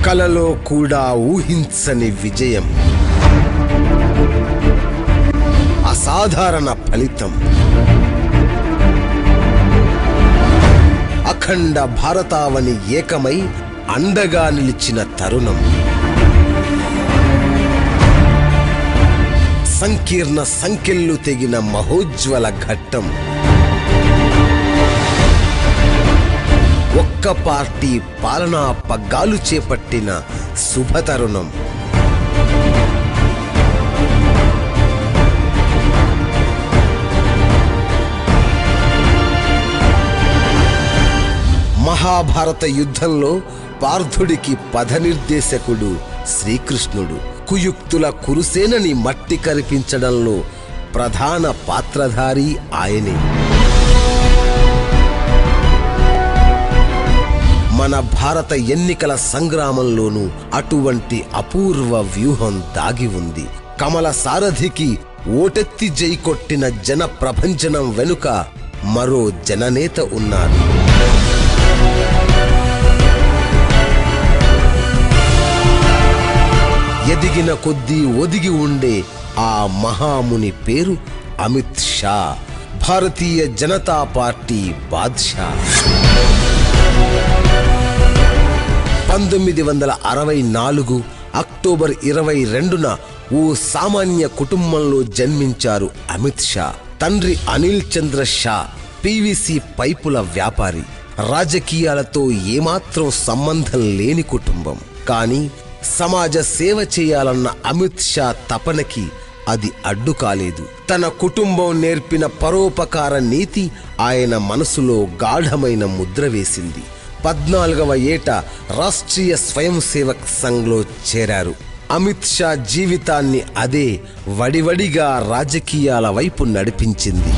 కలలో కూడా ఊహించని విజయం, అసాధారణ ఫలితం. అఖండ భారతావని ఏకమై అండగా నిలిచిన తరుణం. సంకీర్ణ సంకెళ్ళు తెగిన మహోజ్వల ఘట్టం. ఒక్క పార్టీ పాలనా పగ్గాలు చేపట్టిన శుభతరుణం. మహాభారత యుద్ధంలో పార్థుడికి పథనిర్దేశకుడు శ్రీకృష్ణుడు. కుయుక్తుల కురుసేనని మట్టి కరిపించడంలో ప్రధాన పాత్రధారి ఆయనే. మన భారత ఎన్నికల సంగ్రామంలోనూ అటువంటి అపూర్వ వ్యూహం దాగి ఉంది. కమల సారథికి ఓటెత్తి జై కొట్టిన జన ప్రభంజనం వెనుక మరో జననేత ఉన్నారు. ఎదిగిన కొద్దీ ఒదిగి ఉండే ఆ మహాముని పేరు అమిత్ షా, భారతీయ జనతా పార్టీ బాద్షా. 1964 అక్టోబర్ 22న ఓ సామాన్య కుటుంబంలో జన్మించారు అమిత్ షా. తండ్రి అనిల్ చంద్ర షా పీవీసీ పైపుల వ్యాపారి. రాజకీయాలతో ఏమాత్రం సంబంధం లేని కుటుంబం. కానీ సమాజ సేవ చేయాలన్న అమిత్ షా తపనకి అది అడ్డు కాలేదు. తన కుటుంబం నేర్పిన పరోపకార నీతి ఆయన మనసులో గాఢమైన ముద్ర వేసింది. 14వ ఏట రాష్ట్రీయ స్వయం సేవక్ సంఘ్లో చేరారు. అమిత్ షా జీవితాన్ని అదే వడివడిగా రాజకీయాల వైపు నడిపించింది.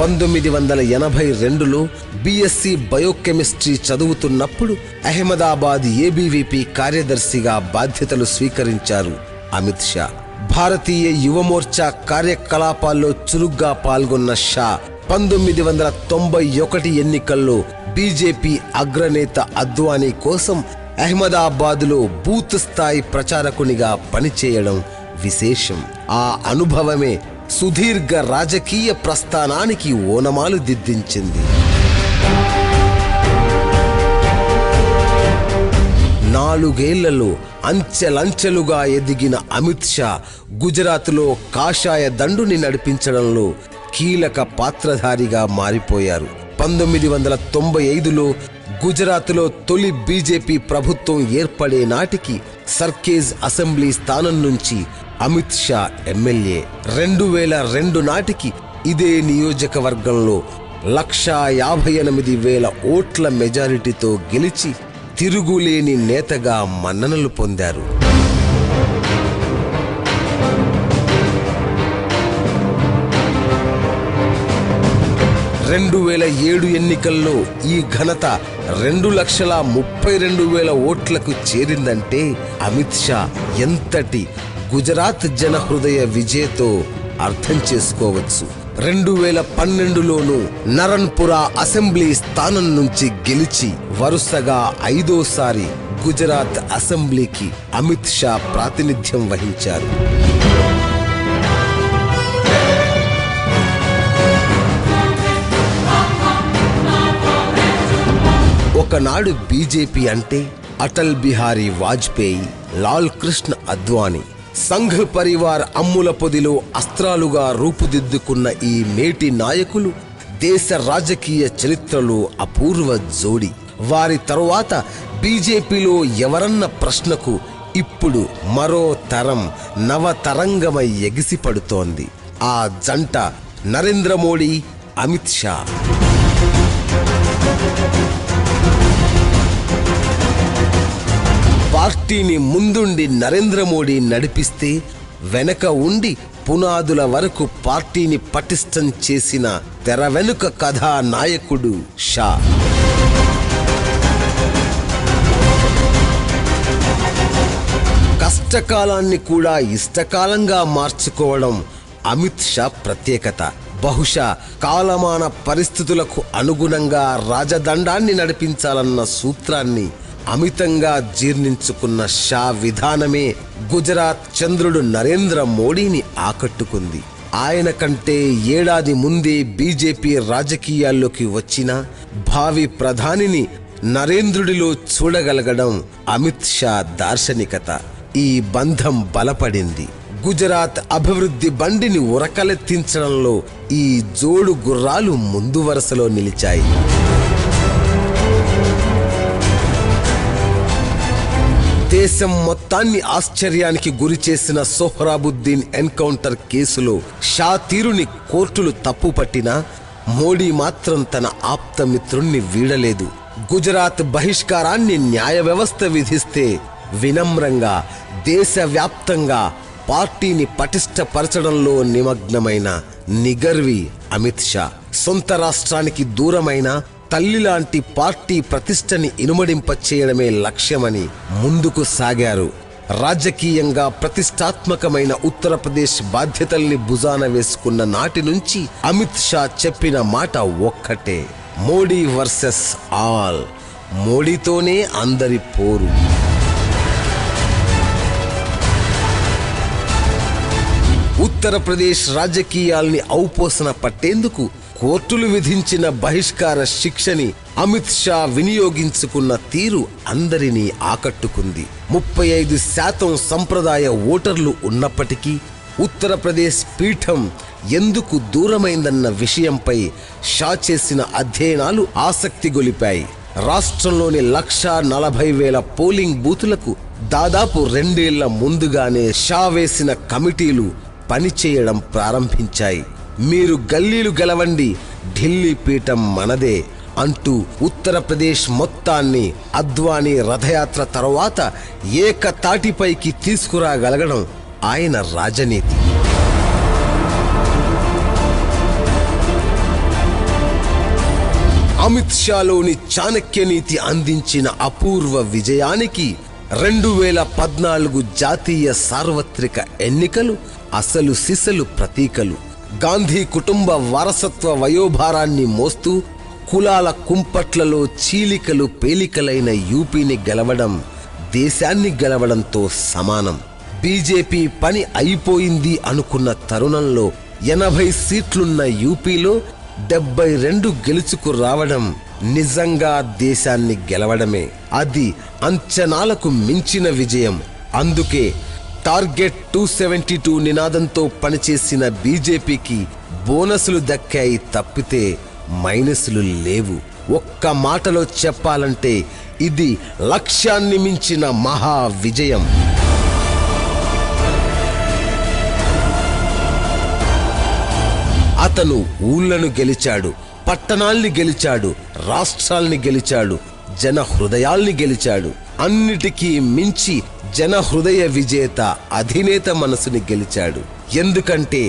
1982లో బీఎస్సీ బయోకెమిస్ట్రీ చదువుతున్నప్పుడు అహ్మదాబాద్ ఏబీవీపీ కార్యదర్శిగా బాధ్యతలు స్వీకరించారు అమిత్ షా. భారతీయ యువమోర్చా కార్యకలాపాల్లో చురుగ్గా పాల్గొన్న షా 1991 ఎన్నికల్లో బీజేపీ అగ్రనేత అద్వానీ కోసం అహ్మదాబాద్లో బూత్ స్థాయి ప్రచారకునిగా పనిచేయడం విశేషం. ఆ అనుభవమే సుదీర్ఘ రాజకీయ ప్రస్థానానికి ఓనమాలు దిద్దించింది. 4 ఏళ్లలో అంచెలంచెలుగా ఎదిగిన అమిత్ షా గుజరాత్లో కాషాయ దండుని నడిపించడంలో కీలక పాత్రధారిగా మారిపోయారు. 1995లో గుజరాత్లో తొలి బీజేపీ ప్రభుత్వం ఏర్పడే నాటికి సర్కేజ్ అసెంబ్లీ స్థానం నుంచి అమిత్ షా ఎమ్మెల్యే. 2002 నాటికి ఇదే నియోజకవర్గంలో 1,58,000 ఓట్ల మెజారిటీతో గెలిచి తిరుగులేని నేతగా మన్ననలు పొందారు. 2007 ఎన్నికల్లో ఈ ఘనత 2,32,000 ఓట్లకు చేరిందంటే అమిత్ షా ఎంతటి గుజరాత్ జన హృదయ విజయతో అర్థం చేసుకోవచ్చు. 2012లోనూ నరన్పురా అసెంబ్లీ స్థానం నుంచి గెలిచి వరుసగా 5వ గుజరాత్ అసెంబ్లీకి అమిత్ షా ప్రాతినిధ్యం వహించారు. ఒకనాడు బీజేపీ అంటే అటల్ బిహారీ వాజ్పేయి, లాల్ కృష్ణ అద్వానీ, సంఘ్ పరివార్ అమ్ముల పొదిలో అస్త్రాలుగా రూపుదిద్దుకున్న ఈ మేటి నాయకులు దేశ రాజకీయ చరిత్రలో అపూర్వ జోడి. వారి తరువాత బీజేపీలో ఎవరన్న ప్రశ్నకు ఇప్పుడు మరో తరం నవతరంగమై ఎగిసిపడుతోంది. ఆ జంట నరేంద్ర మోడీ, అమిత్ షా. పార్టీని ముందుండి నరేంద్ర మోడీ నడిపిస్తే వెనక ఉండి పునాదుల వరకు పార్టీని పటిష్టం చేసిన తెర వెనుక కథానాయకుడు షా. కష్టకాలాన్ని కూడా ఇష్టకాలంగా మార్చుకోవడం అమిత్ షా ప్రత్యేకత. బహుశా కాలమాన పరిస్థితులకు అనుగుణంగా రాజదండాన్ని నడిపించాలన్న సూత్రాన్ని అమితంగా జీర్ణించుకున్న షా విధానమే గుజరాత్ చంద్రుడు నరేంద్ర మోడీని ఆకట్టుకుంది. ఆయన కంటే ఏడాది ముందే బీజేపీ రాజకీయాల్లోకి వచ్చిన భావి ప్రధానిని నరేంద్రుడిలో చూడగలగడం అమిత్ షా దార్శనికత. ఈ బంధం బలపడింది. గుజరాత్ అభివృద్ధి బండిని ఉరకలెత్తించడంలో ఈ జోడు గుర్రాలు ముందు వరుసలో నిలిచాయి. దేశం మొత్తాన్ని ఆశ్చర్యానికి గురిచేసిన సోహ్రాబుద్దీన్ ఎన్కౌంటర్ కేసులో షా తీరుని కోర్టులు తప్పుపట్టినా మోడీ మాత్రం తన ఆప్తమిత్రుణ్ణి వీడలేదు. గుజరాత్ బహిష్కారాన్ని న్యాయ వ్యవస్థ విధిస్తే వినమ్రంగా దేశవ్యాప్తంగా పార్టీని పటిష్టపరచడంలో నిమగ్నమైన నిగర్వి అమిత్ షా. సొంత రాష్ట్రానికి దూరమైన తల్లిలాంటి పార్టీ ప్రతిష్టని ఇనుమడింపచేయడమే లక్ష్యమని ముందుకు సాగారు. రాజకీయంగా ప్రతిష్టాత్మకమైన ఉత్తరప్రదేశ్ బాధ్యతల్ని భుజాన వేసుకున్న నాటి నుంచి అమిత్ షా చెప్పిన మాట ఒక్కటే, మోడీ వర్సెస్ ఆల్. మోడీతోనే అందరి పోరు. ఉత్తరప్రదేశ్ రాజకీయాల్ని ఔపోసన పట్టేందుకు కోర్టులు విధించిన బహిష్కార శిక్షని అమిత్ షా వినియోగించుకున్న తీరు అందరినీ ఆకట్టుకుంది. 35% సంప్రదాయ ఓటర్లు ఉన్నప్పటికీ ఉత్తరప్రదేశ్ పీఠం ఎందుకు దూరమైందన్న విషయంపై షా చేసిన అధ్యయనాలు ఆసక్తి గొలిపాయి. రాష్ట్రంలోని 1,40,000 పోలింగ్ బూతులకు దాదాపు 2 ఏళ్ల ముందుగానే షా వేసిన కమిటీలు పనిచేయడం ప్రారంభించాయి. మీరు గల్లీలు గెలవండి, ఢిల్లీ పీఠం మనదే అంటూ ఉత్తరప్రదేశ్ మొత్తాన్ని అద్వానీ రథయాత్ర తరువాత ఏకతాటిపైకి తీసుకురాగలగడం ఆయన రాజనీతి. అమిత్ షాలోని చాణక్యనీతి అందించిన అపూర్వ విజయానికి 2014 జాతీయ సార్వత్రిక ఎన్నికలు అసలు సిసలు ప్రతీకలు. గాంధీ కుటుంబ వారసత్వ వయోభారాన్ని మోస్తూ కులాల కుంపట్లలో చీలికలు పేలికలైన యూపీని గెలవడం దేశాన్ని గెలవడంతో సమానం. బీజేపీ పని అయిపోయింది అనుకున్న తరుణంలో 80 సీట్లున్న యూపీలో 72 గెలుచుకు రావడం నిజంగా దేశాన్ని గెలవడమే. అది అంచనాలకు మించిన విజయం. అందుకే టార్గెట్ 272 నినాదంతో పనిచేసిన బీజేపీకి బోనసులు దక్కాయి తప్పితే మైనసులు లేవు. ఒక్క మాటలో చెప్పాలంటే ఇది లక్ష్యాన్ని మించిన మహా విజయం. అతను ఊళ్ళను గెలిచాడు, పట్టణాల్ని గెలిచాడు, రాష్ట్రాల్ని గెలిచాడు, జన హృదయాల్ని గెలిచాడు. అన్నిటికీ మించి జన హృదయ విజేత అధినేత మనసుని గెలిచాడు. ఎందుకంటే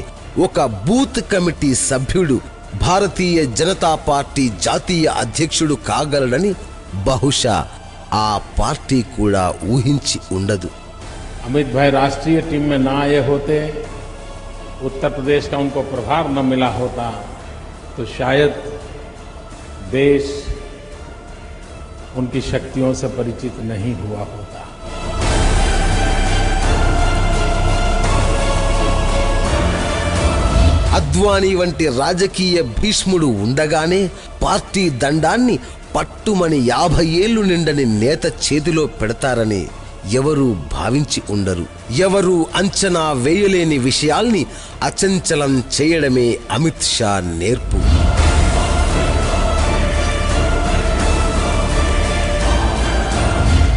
ఒక బూత్ కమిటీ సభ్యుడు భారతీయ జనతా పార్టీ జాతీయ అధ్యక్షుడు కాగలడని బహుశా ఆ పార్టీ కూడా ఊహించి ఉండదు. अमित भाई राष्ट्रीय टीम में ना आए होते, उत्तर प्रदेश का उनको प्रभार न मिला होता तो शायद देश उनकी शक्तियों से परिचित नहीं हुआ होता. అద్వానీ వంటి రాజకీయ భీష్ముడు ఉండగానే పార్టీ దండాన్ని పట్టుమని 50 ఏళ్లు నిండని నేత చేతిలో పెడతారని ఎవరూ భావించి ఉండరు. ఎవరూ అంచనా వేయలేని విషయాల్ని అచంచలం చేయడమే అమిత్ షా నేర్పు.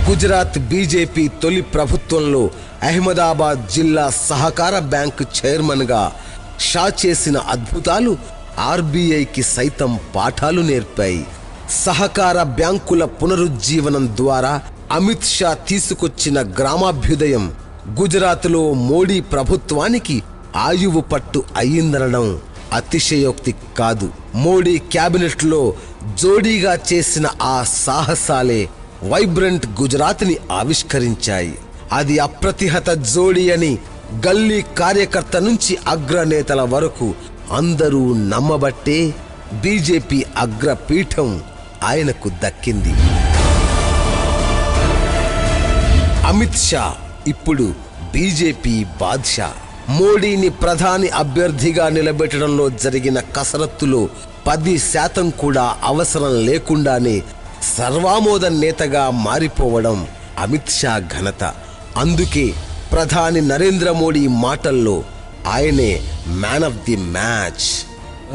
గుజరాత్ బీజేపీ తొలి ప్రభుత్వంలో అహ్మదాబాద్ జిల్లా సహకార బ్యాంకు చైర్మన్గా షా చేసిన అద్భుతాలు ఆర్బీఐకి సైతం పాఠాలు నేర్పాయి. సహకార బ్యాంకుల పునరుజ్జీవనం ద్వారా అమిత్ షా తీసుకొచ్చిన గ్రామాభ్యుదయం గుజరాత్లో మోడీ ప్రభుత్వానికి ఆయువు పట్టు అయ్యిందనడం అతిశయోక్తి కాదు. మోడీ క్యాబినెట్లో జోడీగా చేసిన ఆ సాహసాలే వైబ్రెంట్ గుజరాత్ని ఆవిష్కరించాయి. అది అప్రతిహత జోడీ అని గల్లీ కార్యకర్త నుంచి అగ్రనేతల వరకు అందరూ నమ్మబట్టే బీజేపీ అగ్రపీఠం ఆయనకు దక్కింది. అమిత్ షా ఇప్పుడు బీజేపీ బాద్షా. మోడీని ప్రధాని అభ్యర్థిగా నిలబెట్టడంలో జరిగిన కసరత్తులో 10% కూడా అవసరం లేకుండానే సర్వామోద నేతగా మారిపోవడం అమిత్ షా ఘనత. అందుకే ప్రధాని నరేంద్ర మోడీ మాటల్లో ఆయనే man of the match.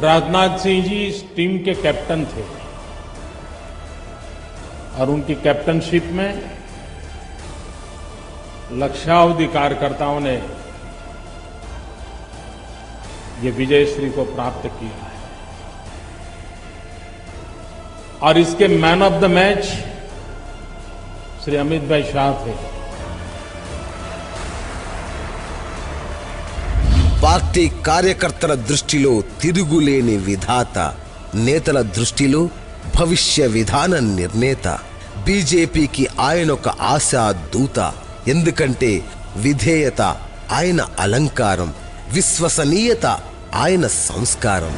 Rajnath Singh ji इस टीम के कैप्टन थे और उनकी कैप्टनशिप में लक्षावधि कार्यकर्ताओं ने ये विजयश्री को प्राप्त किया है और इसके man of the match Shri Amit भाई शाह थे. పార్టీ కార్యకర్తల దృష్టిలో తిరుగులేని విధాత, నేతల దృష్టిలో భవిష్య విధాన నిర్ణేత. బీజేపీకి ఆయనొక ఆశా దూత. ఎందుకంటే విధేయత ఆయన అలంకారం, విశ్వసనీయత ఆయన సంస్కారం.